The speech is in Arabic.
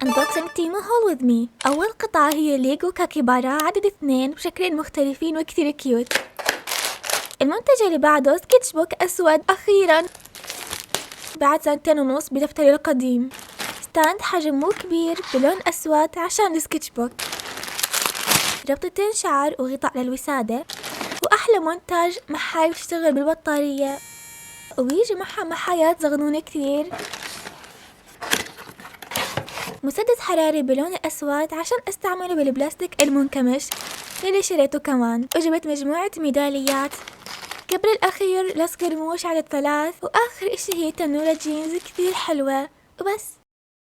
Unboxing Temu Haul with me. أول قطعة هي ليجو كاكيبارا عدد 2 بشكلين مختلفين وكثير كيوت. المنتج اللي بعده سكتش بوك أسود أخيرا بعد 2.5 سنين بدفتري القديم. ستاند حجم مو كبير بلون أسود عشان السكتش بوك. ربطتين شعر وغطاء للوسادة، وأحلى مونتاج محاي بتشتغل بالبطارية، وبيجي معها محايات صغنونة كتير. مسدس حراري بلون الأسود عشان استعمله بالبلاستيك المنكمش اللي شريته كمان. وجبت مجموعة ميداليات قبل الأخير لصق رموش عدد 3، وآخر اشي هي تنورة جينز كتير حلوة. وبس.